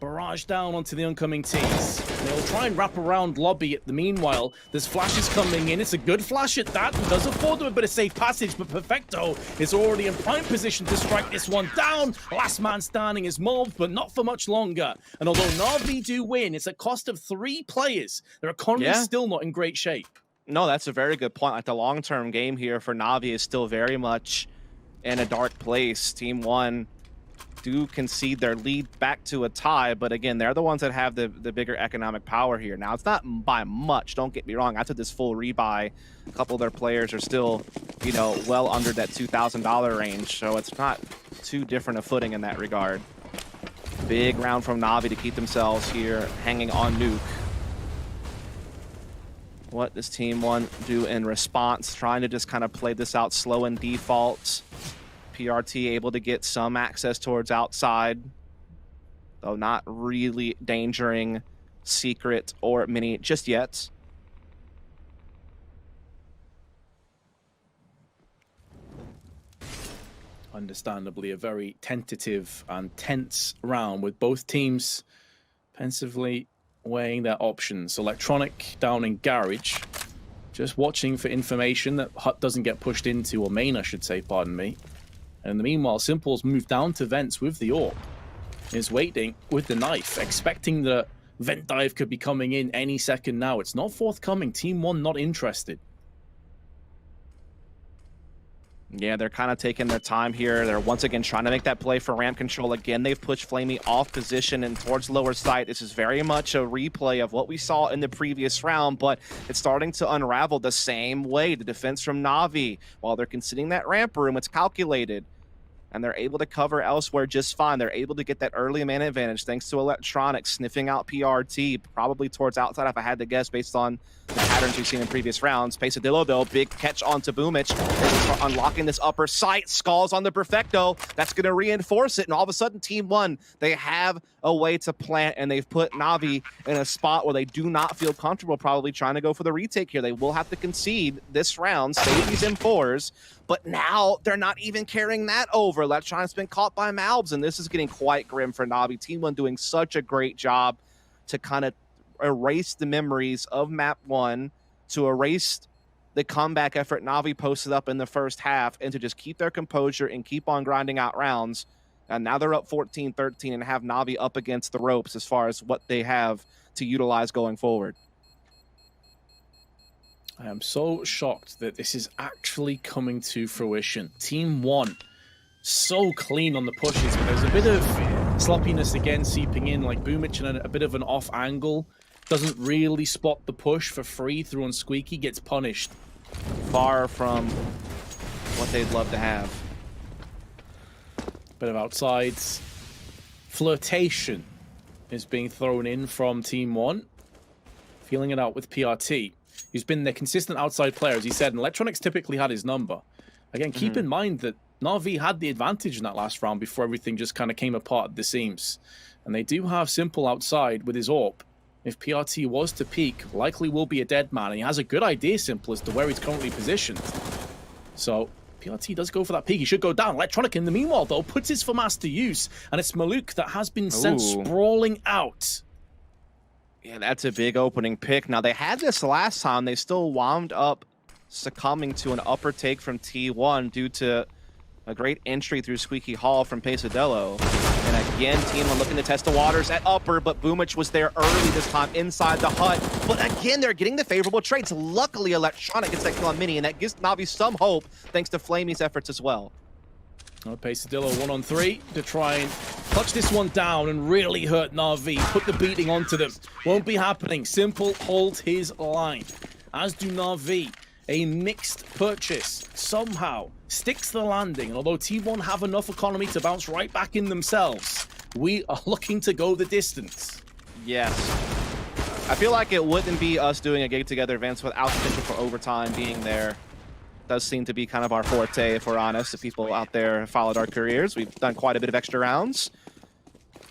barrage down onto the oncoming tees. They'll try and wrap around lobby at the meanwhile. There's flashes coming in. It's a good flash at that. It does afford them a bit of safe passage, but Perfecto is already in prime position to strike this one down. Last man standing is mobbed, but not for much longer. And although NaVi do win, it's a cost of 3 players. Their economy is still not in great shape. No, that's a very good point. Like, the long-term game here for NaVi is still very much in a dark place. TeamOne do concede their lead back to a tie, but again, they're the ones that have the bigger economic power here. Now, it's not by much, don't get me wrong. After this full rebuy, a couple of their players are still, you know, well under that $2,000 range, so it's not too different a footing in that regard. Big round from NaVi to keep themselves here hanging on nuke. What does TeamOne do in response? Trying to just kind of play this out slow in default. PRT able to get some access towards outside, though not really endangering qikert or Mini just yet. Understandably, a very tentative and tense round with both teams pensively weighing their options. Electronic down in garage, just watching for information that hut doesn't get pushed into, or main I should say, pardon me. And in the meanwhile, Simple's moved down to vents with the AWP. Is waiting with the knife, expecting the vent dive could be coming in any second now. It's not forthcoming. TeamOne not interested. Yeah, they're kind of taking their time here. They're once again trying to make that play for ramp control. Again, they've pushed flamie off position and towards lower site. This is very much a replay of what we saw in the previous round, but it's starting to unravel the same way. The defense from NaVi, while they're conceding that ramp room, it's calculated, and they're able to cover elsewhere just fine. They're able to get that early man advantage thanks to Electronic sniffing out PRT, probably towards outside if I had to guess based on the patterns we've seen in previous rounds. Pesadillo, though, big catch onto boomich. Unlocking this upper site. Skulls on the Perfecto. That's going to reinforce it. And all of a sudden, TeamOne, they have a way to plant, and they've put NaVi in a spot where they do not feel comfortable probably trying to go for the retake here. They will have to concede this round, save these M4s. But now they're not even carrying that over. Electron's been caught by Malbs, and this is getting quite grim for NaVi. TeamOne doing such a great job to kind of erase the memories of map 1, to erase the comeback effort NaVi posted up in the first half, and to just keep their composure and keep on grinding out rounds. And now they're up 14-13 and have NaVi up against the ropes as far as what they have to utilize going forward. I am so shocked that this is actually coming to fruition. TeamOne so clean on the pushes, but there's a bit of sloppiness again seeping in, like boomich and a bit of an off angle. Doesn't really spot the push for free through on Squeaky, gets punished. Far from what they'd love to have. Bit of outsides. Flirtation is being thrown in from TeamOne. Feeling it out with PRT, who's been their consistent outside player, as he said, and Electronics typically had his number. Again, keep in mind that NaVi had the advantage in that last round before everything just kind of came apart at the seams. And they do have Simple outside with his AWP. If PRT was to peek, likely will be a dead man. And he has a good idea, Simple, as to where he's currently positioned. So PRT does go for that peek. He should go down. Electronic, in the meanwhile, though, puts his FAMAS to use. And it's Maluk that has been sent sprawling out. Yeah, that's a big opening pick. Now, they had this last time. They still wound up succumbing to an upper take from T1 due to a great entry through Squeaky Hall from Pesadillo. And And again, TeamOne looking to test the waters at upper, but boomich was there early this time inside the hut. But again, they're getting the favorable trades. Luckily, Electronic gets that kill on Mini, and that gives NaVi some hope thanks to flamie's efforts as well. Pesadillo 1-on-3 to try and clutch this one down and really hurt NaVi. Put the beating onto them. Won't be happening. Simple holds his line. As do NaVi. A mixed purchase somehow sticks the landing. And although TeamOne have enough economy to bounce right back in themselves, we are looking to go the distance. Yes. I feel like it wouldn't be us doing a Get Together events without the potential for overtime being there. Does seem to be kind of our forte, if we're honest. The people out there have followed our careers. We've done quite a bit of extra rounds.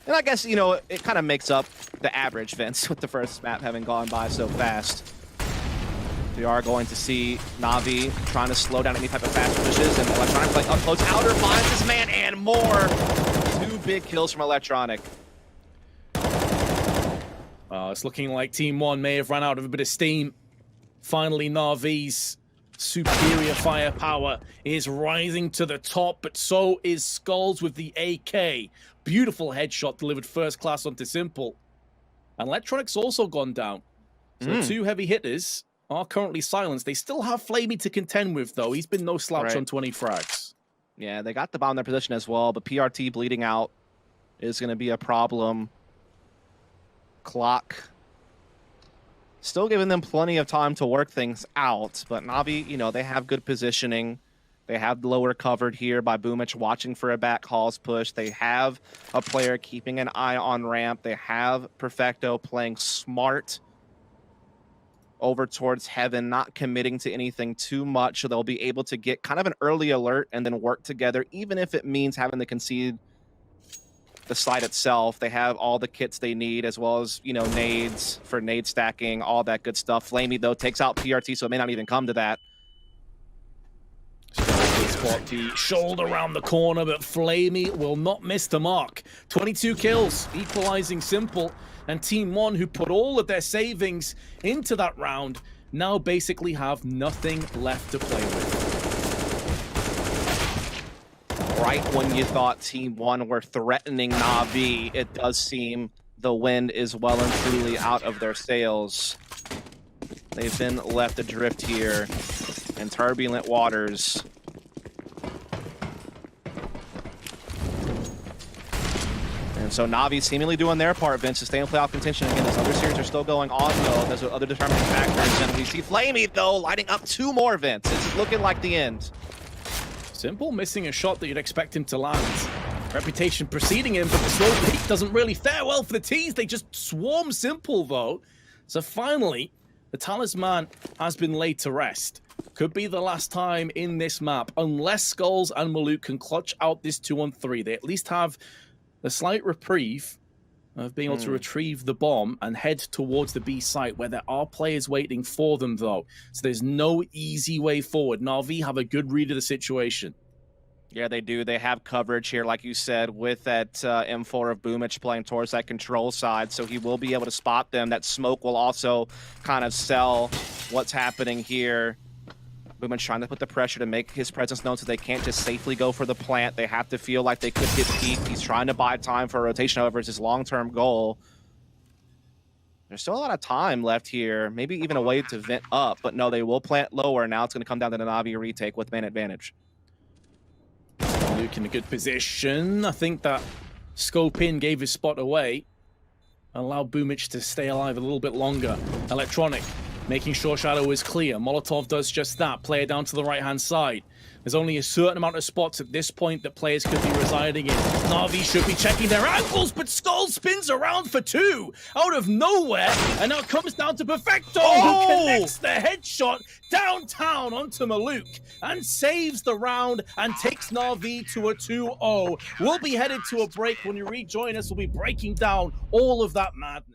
And I guess, you know, it kind of makes up the average, Vince, with the first map having gone by so fast. We are going to see NaVi trying to slow down any type of fast pushes, and Electronic playing up close. Outer finds his man and more. 2 big kills from Electronic. It's looking like TeamOne may have run out of a bit of steam. Finally, NaVi's superior firepower is rising to the top, but so is Skulls with the AK. Beautiful headshot delivered first class onto Simple. And Electronic's also gone down. So 2 heavy hitters are currently silenced. They still have flamie to contend with, though. He's been no slouch on 20 frags. Yeah, they got the bomb in their position as well, but PRT bleeding out is going to be a problem. Clock still giving them plenty of time to work things out, but NaVi, you know, they have good positioning. They have lower covered here by boomich watching for a back halls push. They have a player keeping an eye on ramp. They have Perfecto playing smart over towards heaven, not committing to anything too much, so they'll be able to get kind of an early alert and then work together, even if it means having to concede the site itself. They have all the kits they need, as well as, you know, nades for nade stacking, all that good stuff. flamie, though, takes out PRT, so it may not even come to that. Spot the shoulder around the corner, but flamie will not miss the mark. 22 kills, equalizing Simple, and TeamOne, who put all of their savings into that round, now basically have nothing left to play with. Right when you thought TeamOne were threatening NaVi, it does seem the wind is well and truly out of their sails. They've been left adrift here in turbulent waters. And so NaVi seemingly doing their part, Vince, to stay in playoff contention. Again, those other series are still going on, though. There's other determining factors. And we see flamie, though, lighting up 2 more, Vince. It's looking like the end. Simple missing a shot that you'd expect him to land. Reputation preceding him, but the slow peak doesn't really fare well for the T's. They just swarm Simple, though. So finally, the talisman has been laid to rest. Could be the last time in this map, unless Skulls and Maluk can clutch out this 2-on-3. They at least have a slight reprieve of being able to retrieve the bomb and head towards the B site, where there are players waiting for them, though. So there's no easy way forward. NaVi have a good read of the situation. Yeah, they do. They have coverage here, like you said, with that M4 of boomich playing towards that control side, so he will be able to spot them. That smoke will also kind of sell what's happening here. boomich trying to put the pressure to make his presence known, so they can't just safely go for the plant. They have to feel like they could get peaked. He's trying to buy time for a rotation, however, is his long-term goal. There's still a lot of time left here, maybe even a way to vent up, but no, they will plant lower. Now it's going to come down to the NaVi retake with man advantage. Luke in a good position. I think that scope in gave his spot away. Allowed boomich to stay alive a little bit longer. Electronic making sure Shadow is clear. Molotov does just that. Player down to the right-hand side. There's only a certain amount of spots at this point that players could be residing in. NaVi should be checking their angles, but Skull spins around for 2 out of nowhere, and now it comes down to Perfecto, who connects the headshot downtown onto Maluk and saves the round and takes NaVi to a 2-0. We'll be headed to a break. When you rejoin us, we'll be breaking down all of that madness.